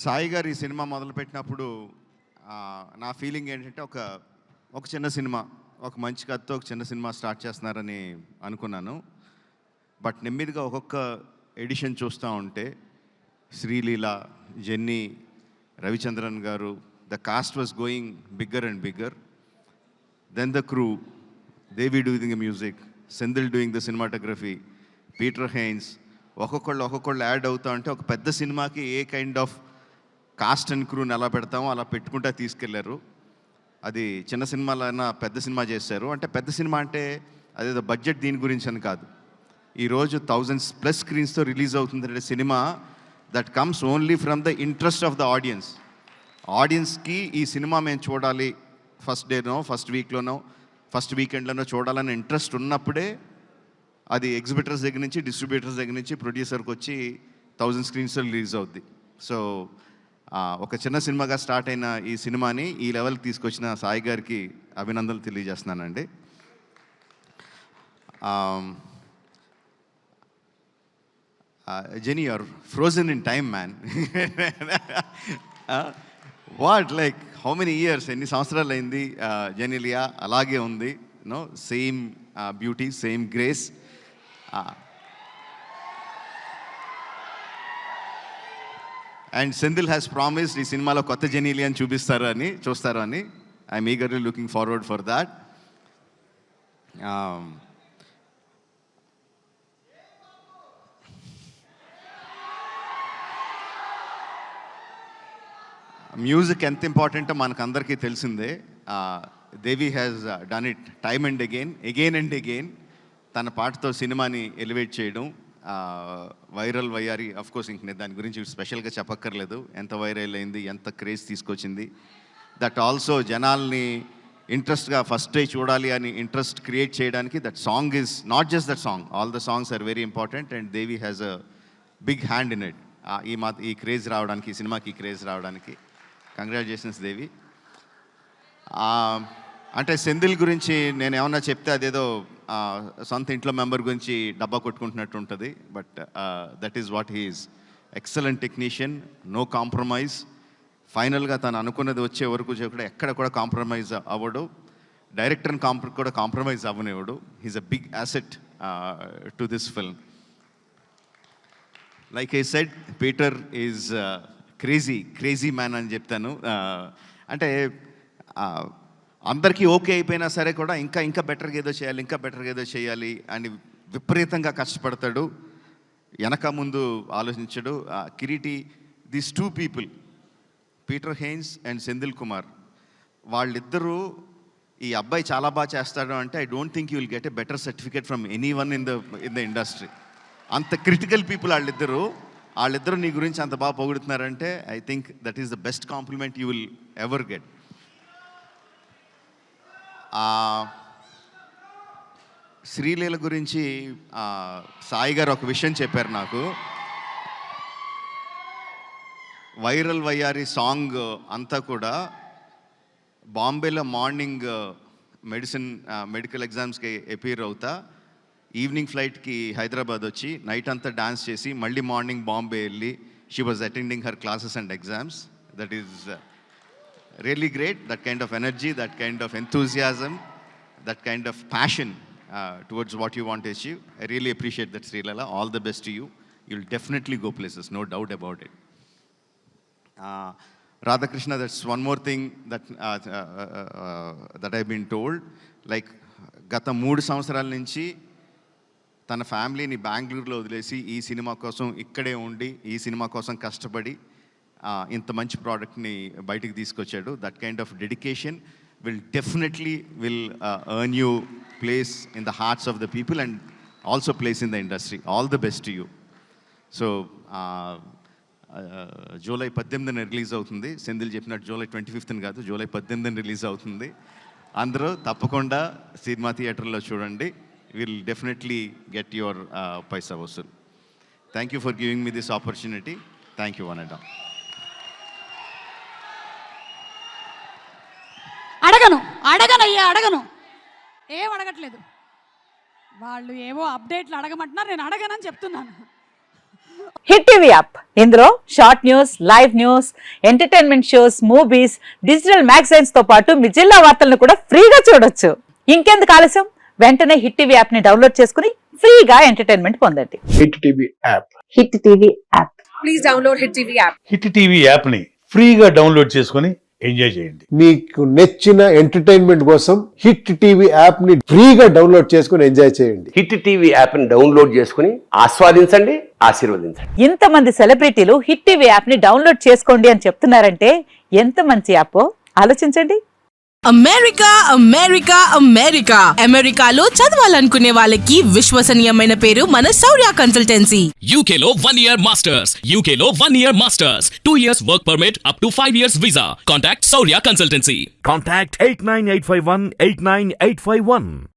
సాయి గారు ఈ సినిమా మొదలుపెట్టినప్పుడు నా ఫీలింగ్ ఏంటంటే ఒక చిన్న సినిమా, ఒక మంచి కథతో ఒక చిన్న సినిమా స్టార్ట్ చేస్తున్నారని అనుకున్నాను. బట్ నెమ్మదిగా ఒక్కొక్క ఎడిషన్ చూస్తూ ఉంటే Sreeleela, Jenny, Ravichandran garu, the cast was going bigger and bigger. Then the crew, Devi doing the music, Senthil doing the cinematography, Peter Hein, ఒక్కొక్కళ్ళు యాడ్ అవుతా ఉంటే ఒక పెద్ద సినిమాకి a kind of cast and క్రూని ఎలా పెడతామో అలా పెట్టుకుంటా తీసుకెళ్లారు. అది చిన్న సినిమాలైనా పెద్ద సినిమా చేశారు. అంటే పెద్ద సినిమా అంటే అదేదో బడ్జెట్ దీని గురించి అని కాదు. ఈరోజు 1000+ స్క్రీన్స్తో రిలీజ్ అవుతుందంటే cinema that comes only from the interest of the ఆడియన్స్కి ఈ సినిమా మేము చూడాలి, ఫస్ట్ డేనో, ఫస్ట్ వీక్లోనో, ఫస్ట్ వీకెండ్లోనో చూడాలని ఇంట్రెస్ట్ ఉన్నప్పుడే అది ఎగ్జిబిటర్స్ దగ్గర నుంచి, డిస్ట్రిబ్యూటర్స్ దగ్గర నుంచి, ప్రొడ్యూసర్కి వచ్చి 1000 స్క్రీన్స్తో రిలీజ్ అవుద్ది. సో ఒక చిన్న సినిమాగా స్టార్ట్ అయిన ఈ సినిమాని ఈ లెవెల్కి తీసుకొచ్చిన సాయి గారికి అభినందనలు తెలియజేస్తున్నానండి. Genie, you're frozen in time man. What, like how many years, ఎన్ని సంవత్సరాలు అయింది జెనీలియా అలాగే ఉంది, no same beauty, same grace. And Senthil has promised ఈ సినిమాలో కొత్త జెనీలియాని చూస్తారు అని I'm eagerly looking forward for that. Music ఎంత ఇంపార్టెంటో మనకందరికీ తెలిసిందే. Devi has done it time and again and again. తన పాటతో సినిమాని ఎలివేట్ చేయడం. వైరల్ వయ్యారి, అఫ్కోర్స్ ఇంక నేను దాని గురించి స్పెషల్గా చెప్పక్కర్లేదు. ఎంత వైరల్ అయింది, ఎంత క్రేజ్ తీసుకొచ్చింది. దట్ ఆల్సో జనాల్ని ఇంట్రెస్ట్గా ఫస్ట్ డే చూడాలి అని ఇంట్రెస్ట్ క్రియేట్ చేయడానికి that song is not just that song, all the songs are very important and Devi has a big hand in it. ఈ క్రేజ్ రావడానికి, ఈ సినిమాకి క్రేజ్ రావడానికి కంగ్రాచులేషన్స్ దేవి. అంటే సెంధిల్ గురించి నేను ఏమన్నా చెప్తే అదేదో సొంత ఇంట్లో మెంబర్ గురించి డబ్బా కొట్టుకుంటున్నట్టు ఉంటుంది. But that is what he is. Excellent technician, no compromise. ఫైనల్గా తను అనుకున్నది వచ్చే వరకు కూడా ఎక్కడ కూడా కాంప్రమైజ్ అవ్వడు. డైరెక్టర్ని కూడా కాంప్రమైజ్ అవ్వనివ్వడు. He's a big asset to this film. Like I said, Peter is crazy man అని చెప్తాను. అంటే అందరికీ ఓకే అయిపోయినా సరే కూడా ఇంకా బెటర్గా ఏదో చేయాలి అని విపరీతంగా కష్టపడతాడు. వెనక ముందు ఆలోచించడు. Kireeti, these 2 people, Peter Heins and Senthil Kumar, వాళ్ళిద్దరూ ఈ అబ్బాయి చాలా బాగా చేస్తాడు అంటే I don't think you will get a better certificate from anyone in the industry. అంత క్రిటికల్ పీపుల్ వాళ్ళిద్దరూ నీ గురించి అంత బాగా పొగుడుతున్నారంటే I think that is the best compliment you will ever get. Sreeleela గురించి సాయి గారు ఒక విషయం చెప్పారు నాకు. వైరల్ వయ్యారి సాంగ్ అంతా కూడా బాంబేలో మార్నింగ్ మెడికల్ ఎగ్జామ్స్కి అపీర్ అవుతా, ఈవినింగ్ ఫ్లైట్కి హైదరాబాద్ వచ్చి నైట్ అంతా డాన్స్ చేసి మళ్ళీ మార్నింగ్ బాంబే వెళ్ళి she was attending her classes and exams. That is really great, that kind of energy, that kind of enthusiasm, that kind of passion towards what you want to achieve. I really appreciate that, Srilala. All the best to you. You'll definitely go places, no doubt about it. Radhakrishna, that's one more thing that I've been told. Like, గత 3 సంవత్సరాల నుంచి తన ఫ్యామిలీని బెంగళూరులో వదిలేసి ఈ cinema కోసం ఇక్కడే ఉండి, ఈ సినిమా కోసం కష్టపడి ఇంత మంచి ప్రోడక్ట్ని బయటికి తీసుకొచ్చాడు. That kind of dedication definitely will earn you place in the hearts of the people and also place in the industry. All the best to you. So July 18న రిలీజ్ అవుతుంది. సెంధిల్ చెప్పినట్టు జూలై 25న కాదు, జూలై 18న release అవుతుంది. అందరూ తప్పకుండా cinema థియేటర్లో చూడండి. Will definitely get your paisa vasool. Thank you for giving me this opportunity. Thank you one and all. అడగను, ఏం అడగట్లేదు. వాళ్ళు ఏవో అప్డేట్లు అడగమంటున్నారు, నేను అడగనని చెప్తున్నాను. హిట్ టీవీ యాప్ ఇందులో short news, live news, entertainment shows, movies, digital magazines తో పాటు మీ జిల్లా వార్తలను కూడా ఫ్రీగా చూడొచ్చు. ఇంకెందుకు ఆలస్యం, వెంటనే హిట్ టీవీ యాప్ ని డౌన్లోడ్ చేసుకుని ఫ్రీగా ఎంటర్టైన్మెంట్ పొందండి. Hit TV app. Hit TV app. Please download hit TV app. Hit TV యాప్ని ఫ్రీగా డౌన్లోడ్ చేసుకొని ఎంజాయ్ చేయండి. మీకు నచ్చిన ఎంటర్టైన్మెంట్ కోసం హిట్ టీవీ యాప్ ని ఫ్రీగా డౌన్లోడ్ చేసుకుని ఎంజాయ్ చేయండి. హిట్ టీవీ యాప్ని డౌన్లోడ్ చేసుకుని ఆస్వాదించండి, ఆశీర్వదించండి. ఇంతమంది సెలబ్రిటీలు హిట్ టీవీ యాప్ ని డౌన్లోడ్ చేసుకోండి అని చెప్తున్నారంటే ఎంత మంచి యాప్ ఆలోచించండి. అమెరికా అమెరికా అమెరికా అమెరికాలో చదవాలనుకునే వాళ్ళకి విశ్వసనీయమైన పేరు మన శౌర్య కన్సల్టెన్సీ. UK లో 1 year masters. UK లో 1 year masters. 2 years work permit up to 5 years visa. Contact Saurya Consultancy. Contact 89851 89851.